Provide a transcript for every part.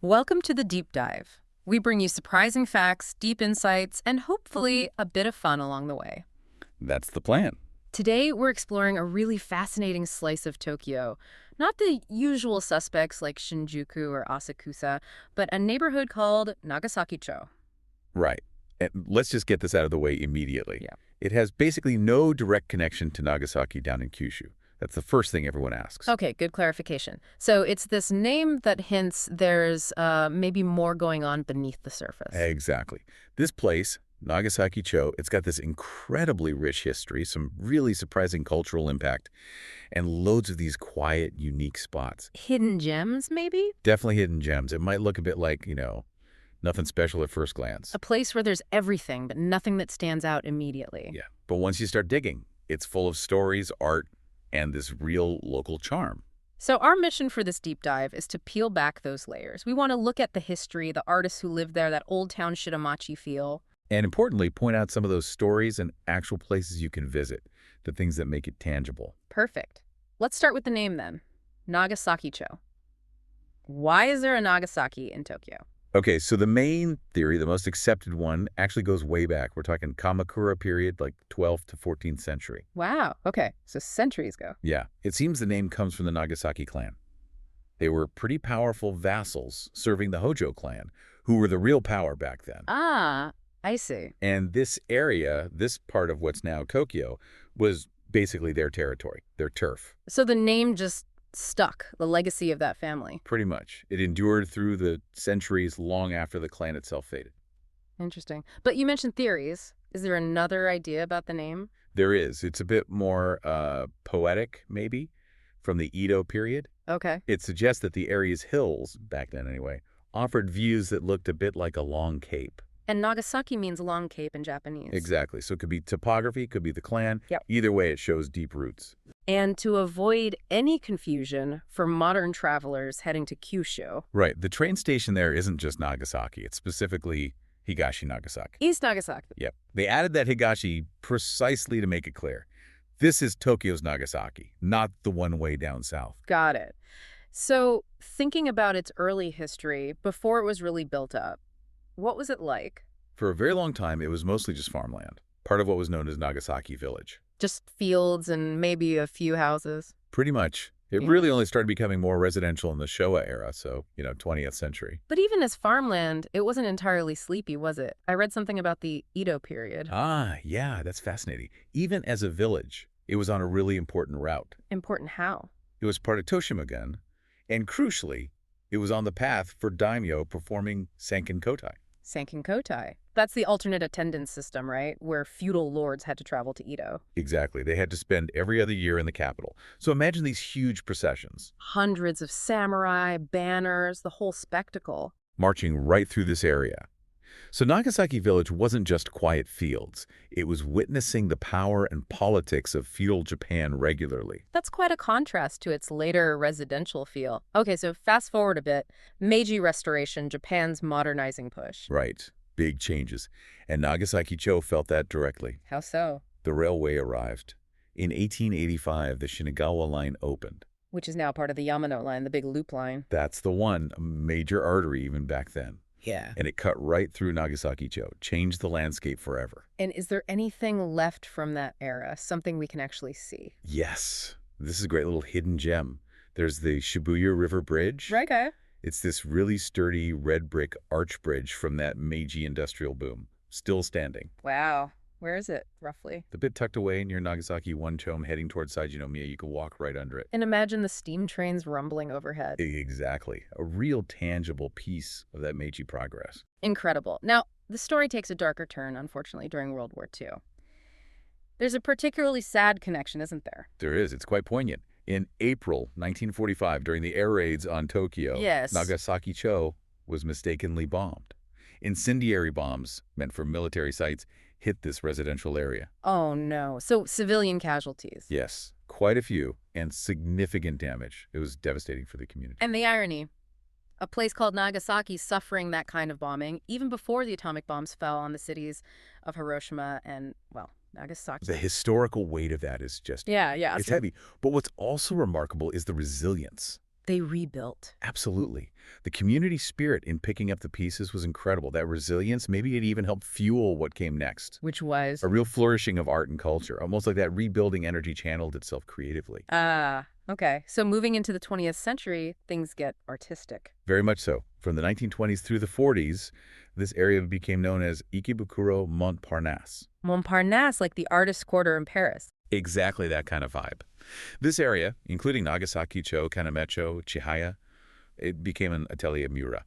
Welcome to the Deep Dive. We bring you surprising facts, deep insights, and hopefully a bit of fun along the way. That's the plan. Today, we're exploring a really fascinating slice of Tokyo. Not the usual suspects like Shinjuku or Asakusa, but a neighborhood called Nagasaki-cho. Right. And let's just get this out of the way immediately. Yeah. It has basically no direct connection to Nagasaki down in Kyushu. That's the first thing everyone asks. Okay, good clarification. So it's this name that hints there's maybe more going on beneath the surface. Exactly. This place, Nagasaki-cho, it's got this incredibly rich history, some really surprising cultural impact, and loads of these quiet, unique spots. Hidden gems, maybe? Definitely hidden gems. It might look a bit like, nothing special at first glance. A place where there's everything, but nothing that stands out immediately. Yeah. But once you start digging, it's full of stories, art, and this real local charm. So our mission for this deep dive is to peel back those layers. We want to look at the history, the artists who lived there, that old town Shiinamachi feel. And importantly, point out some of those stories and actual places you can visit, the things that make it tangible. Perfect. Let's start with the name then. Nagasaki-cho. Why is there a Nagasaki in Tokyo? Okay, so the main theory, the most accepted one, actually goes way back. We're talking Kamakura period, like 12th to 14th century. Wow, okay, so centuries ago. Yeah, it seems the name comes from the Nagasaki clan. They were pretty powerful vassals serving the Hojo clan, who were the real power back then. Ah, I see. And this area, this part of what's now Tokyo, was basically their territory, their turf. So the name just stuck, the legacy of that family. Pretty much. It endured through the centuries long after the clan itself faded. Interesting. But you mentioned theories. Is there another idea about the name? There is. It's a bit more poetic, maybe, from the Edo period. Okay. It suggests that the area's hills, back then anyway, offered views that looked a bit like a long cape. And Nagasaki means long cape in Japanese. Exactly. So it could be topography, could be the clan. Yep. Either way, it shows deep roots. And to avoid any confusion for modern travelers heading to Kyushu. Right. The train station there isn't just Nagasaki. It's specifically Higashi-Nagasaki. East Nagasaki. Yep. They added that Higashi precisely to make it clear. This is Tokyo's Nagasaki, not the one way down south. Got it. So thinking about its early history, before it was really built up, what was it like? For a very long time, it was mostly just farmland, part of what was known as Nagasaki Village. Just fields and maybe a few houses? Pretty much. It really only started becoming more residential in the Showa era, so, 20th century. But even as farmland, it wasn't entirely sleepy, was it? I read something about the Edo period. Ah, yeah, that's fascinating. Even as a village, it was on a really important route. Important how? It was part of Toshima, and crucially, it was on the path for daimyo performing Senkin Kotai. Senkin Kotai. That's the alternate attendance system, right? Where feudal lords had to travel to Edo. Exactly. They had to spend every other year in the capital. So imagine these huge processions. Hundreds of samurai, banners, the whole spectacle. Marching right through this area. So Nagasaki Village wasn't just quiet fields. It was witnessing the power and politics of feudal Japan regularly. That's quite a contrast to its later residential feel. Okay, so fast forward a bit. Meiji Restoration, Japan's modernizing push. Right. Big changes. And Nagasaki-cho felt that directly. How so? The railway arrived. In 1885, the Shinagawa line opened. Which is now part of the Yamano line, the big loop line. That's the one, a major artery even back then. Yeah. And it cut right through Nagasaki-cho, changed the landscape forever. And is there anything left from that era, something we can actually see? Yes. This is a great little hidden gem. There's the Shibuya River Bridge. Right, okay. It's this really sturdy red brick arch bridge from that Meiji industrial boom, still standing. Wow. Where is it, roughly? The bit tucked away near Nagasaki One-chome heading towards Saijinomiya. You could walk right under it. And imagine the steam trains rumbling overhead. Exactly. A real tangible piece of that Meiji progress. Incredible. Now, the story takes a darker turn, unfortunately, during World War II. There's a particularly sad connection, isn't there? There is. It's quite poignant. In April 1945, during the air raids on Tokyo, Yes. Nagasaki-cho was mistakenly bombed. Incendiary bombs, meant for military sites, hit this residential area. Oh, no. So civilian casualties. Yes, quite a few, and significant damage. It was devastating for the community. And the irony, a place called Nagasaki suffering that kind of bombing, even before the atomic bombs fell on the cities of Hiroshima and, well, Nagasaki. The historical weight of that is just, Yeah. it's heavy. But what's also remarkable is the resilience. They rebuilt. Absolutely. The community spirit in picking up the pieces was incredible. That resilience, maybe it even helped fuel what came next. Which was? A real flourishing of art and culture, almost like that rebuilding energy channeled itself creatively. Ah, okay. So moving into the 20th century, things get artistic. Very much so. From the 1920s through the 40s, this area became known as Ikebukuro Montparnasse. Montparnasse, like the artist's quarter in Paris. Exactly that kind of vibe. This area, including Nagasaki-cho, Kanamecho, Chihaya, it became an atelier mura,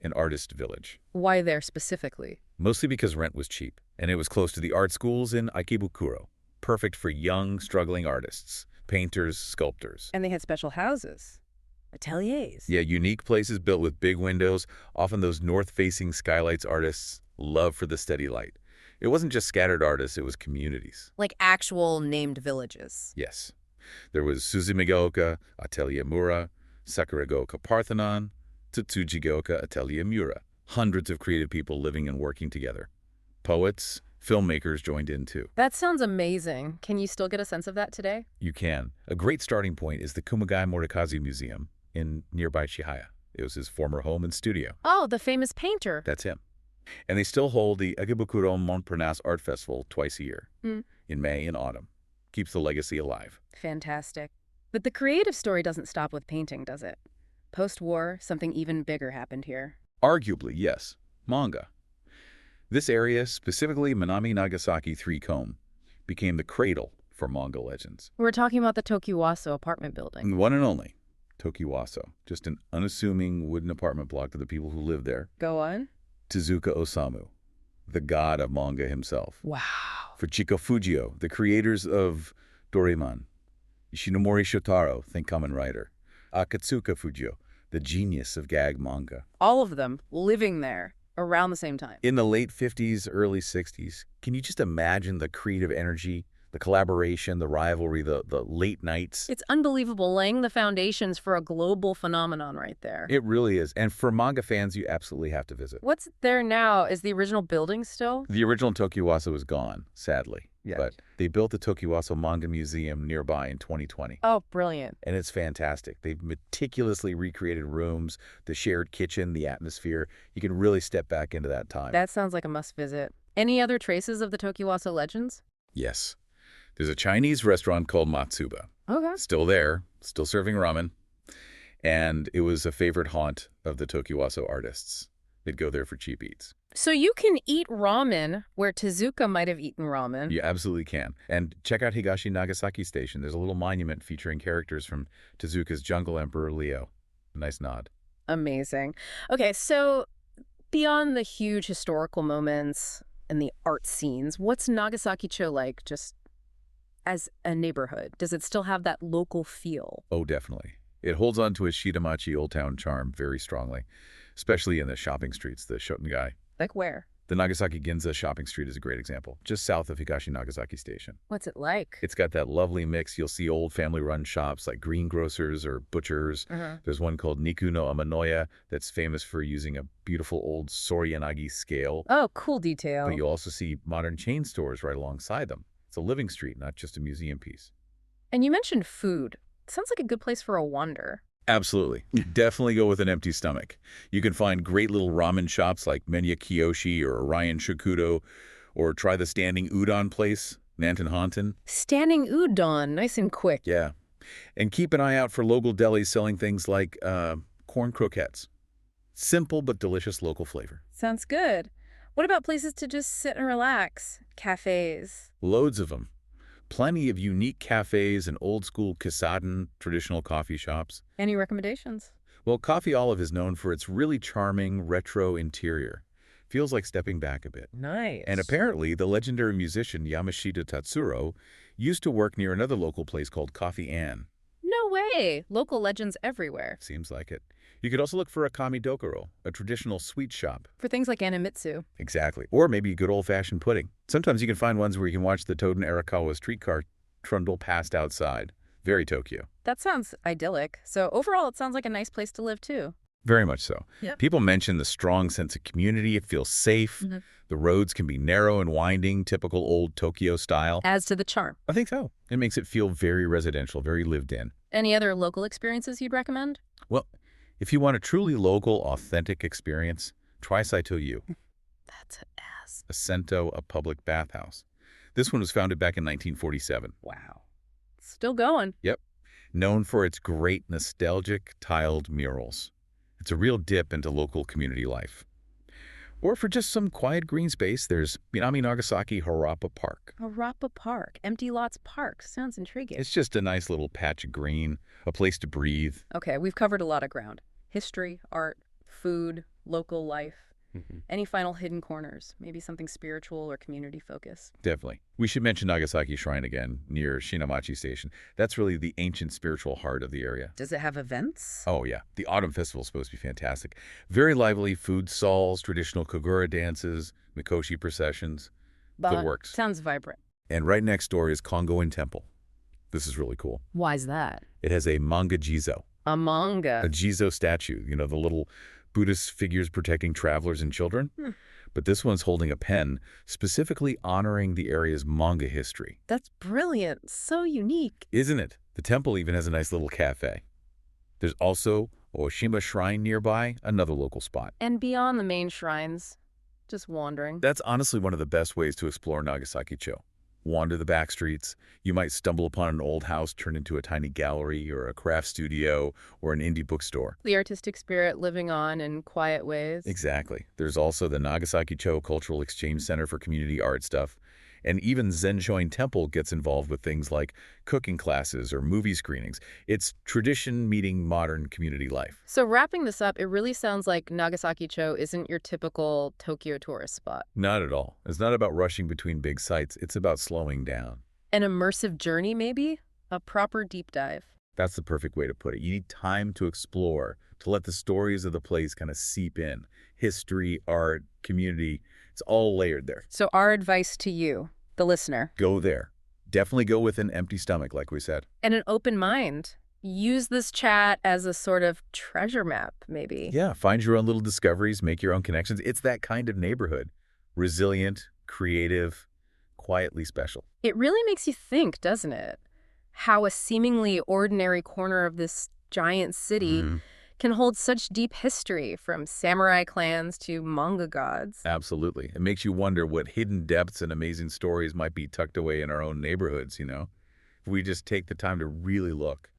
an artist village. Why there specifically? Mostly because rent was cheap, and it was close to the art schools in Ikebukuro, perfect for young, struggling artists, painters, sculptors. And they had special houses. Ateliers. Yeah, unique places built with big windows, often those north-facing skylights artists love for the steady light. It wasn't just scattered artists, it was communities. Like actual named villages. Yes. There was Suzumigaoka, Atelier Mura, Sakuragoka Parthenon, Tsutsujigaoka Atelier Mura. Hundreds of creative people living and working together. Poets, filmmakers joined in too. That sounds amazing. Can you still get a sense of that today? You can. A great starting point is the Kumagai Morikazu Museum in nearby Chihaya. It was his former home and studio. Oh, the famous painter. That's him. And they still hold the Ikebukuro Montparnasse Art Festival twice a year, in May and autumn. Keeps the legacy alive. Fantastic. But the creative story doesn't stop with painting, does it? Post-war, something even bigger happened here. Arguably, yes. Manga. This area, specifically Minami Nagasaki 3-Kome, became the cradle for manga legends. We're talking about the Tokiwaso apartment building. The one and only Tokiwaso. Just an unassuming wooden apartment block to the people who live there. Go on. Tezuka Osamu, the god of manga himself. Wow. For Chiko Fujio, the creators of Doraemon. Ishinomori Shotaro, think Kamen Rider. Akatsuka Fujio, the genius of gag manga. All of them living there around the same time. In the late 50s, early 60s, can you just imagine the creative energy, the collaboration, the rivalry, the late nights? It's unbelievable, laying the foundations for a global phenomenon right there. It really is. And for manga fans, you absolutely have to visit. What's there now? Is the original building still? The original Tokiwaso is gone, sadly. Yeah. But they built the Tokiwaso Manga Museum nearby in 2020. Oh, brilliant. And it's fantastic. They've meticulously recreated rooms, the shared kitchen, the atmosphere. You can really step back into that time. That sounds like a must-visit. Any other traces of the Tokiwaso legends? Yes. There's a Chinese restaurant called Matsuba. Okay. Still there, still serving ramen. And it was a favorite haunt of the Tokiwaso artists. They'd go there for cheap eats. So you can eat ramen where Tezuka might have eaten ramen. You absolutely can. And check out Higashi-Nagasaki Station. There's a little monument featuring characters from Tezuka's Jungle Emperor Leo. A nice nod. Amazing. Okay, so beyond the huge historical moments and the art scenes, what's Nagasaki-cho like just as a neighborhood? Does it still have that local feel? Oh, definitely. It holds on to its Shiinamachi Old Town charm very strongly, especially in the shopping streets, the Shotengai. Like where? The Nagasaki Ginza shopping street is a great example, just south of Higashi-Nagasaki Station. What's it like? It's got that lovely mix. You'll see old family-run shops like greengrocers or butchers. There's one called Niku no Amanoya that's famous for using a beautiful old Soryanagi scale. Oh, cool detail. But you'll also see modern chain stores right alongside them. It's a living street, not just a museum piece. And you mentioned food. Sounds like a good place for a wander. Absolutely. Definitely go with an empty stomach. You can find great little ramen shops like Menya Kiyoshi or Orion Shakudo, or try the standing udon place, Nanton Honton. Standing udon, nice and quick. Yeah. And keep an eye out for local delis selling things like corn croquettes. Simple but delicious local flavor. Sounds good. What about places to just sit and relax? Cafes? Loads of them. Plenty of unique cafes and old-school kisaden, traditional coffee shops. Any recommendations? Well, Coffee Olive is known for its really charming, retro interior. Feels like stepping back a bit. Nice. And apparently, the legendary musician Yamashita Tatsuro used to work near another local place called Coffee Ann. No way. Local legends everywhere. Seems like it. You could also look for a Kamidokoro, a traditional sweet shop. For things like Anamitsu. Exactly. Or maybe good old-fashioned pudding. Sometimes you can find ones where you can watch the Toden Arakawa streetcar trundle past outside. Very Tokyo. That sounds idyllic. So overall, it sounds like a nice place to live, too. Very much so. Yep. People mention the strong sense of community. It feels safe. The roads can be narrow and winding, typical old Tokyo style. Adds to the charm. I think so. It makes it feel very residential, very lived in. Any other local experiences you'd recommend? Well, if you want a truly local, authentic experience, try Saito U, That's an ass. a Sento, a public bathhouse. This one was founded back in 1947. Wow. Still going. Yep. Known for its great nostalgic tiled murals. It's a real dip into local community life. Or for just some quiet green space, there's Minami Nagasaki Harappa Park. Harappa Park. Empty Lots Park. Sounds intriguing. It's just a nice little patch of green, a place to breathe. Okay, we've covered a lot of ground. History, art, food, local life. Any final hidden corners? Maybe something spiritual or community focused? Definitely. We should mention Nagasaki Shrine again, near Shiinamachi Station. That's really the ancient spiritual heart of the area. Does it have events? Oh, yeah. The Autumn Festival is supposed to be fantastic. Very lively food stalls, traditional Kagura dances, Mikoshi processions. The works. Sounds vibrant. And right next door is Kongoin Temple. This is really cool. Why's that? It has a manga jizo, A manga. a jizo statue, the little Buddhist figures protecting travelers and children. But this one's holding a pen, specifically honoring the area's manga history. That's brilliant. So unique. Isn't it? The temple even has a nice little cafe. There's also Oshima Shrine nearby, another local spot. And beyond the main shrines, just wandering. That's honestly one of the best ways to explore Nagasaki-cho. Wander the back streets. You might stumble upon an old house turned into a tiny gallery or a craft studio or an indie bookstore. The artistic spirit living on in quiet ways. Exactly. There's also the Nagasaki-cho Cultural Exchange Center for community art stuff. And even Zenshoin Temple gets involved with things like cooking classes or movie screenings. It's tradition meeting modern community life. So wrapping this up, it really sounds like Nagasaki-cho isn't your typical Tokyo tourist spot. Not at all. It's not about rushing between big sites. It's about slowing down. An immersive journey, maybe? A proper deep dive. That's the perfect way to put it. You need time to explore, to let the stories of the place kind of seep in. History, art, community, it's all layered there. So our advice to you, the listener. Go there. Definitely go with an empty stomach, like we said. And an open mind. Use this chat as a sort of treasure map, maybe. Yeah, find your own little discoveries, make your own connections. It's that kind of neighborhood. Resilient, creative, quietly special. It really makes you think, doesn't it? How a seemingly ordinary corner of this giant city can hold such deep history, from samurai clans to manga gods. Absolutely. It makes you wonder what hidden depths and amazing stories might be tucked away in our own neighborhoods, if we just take the time to really look.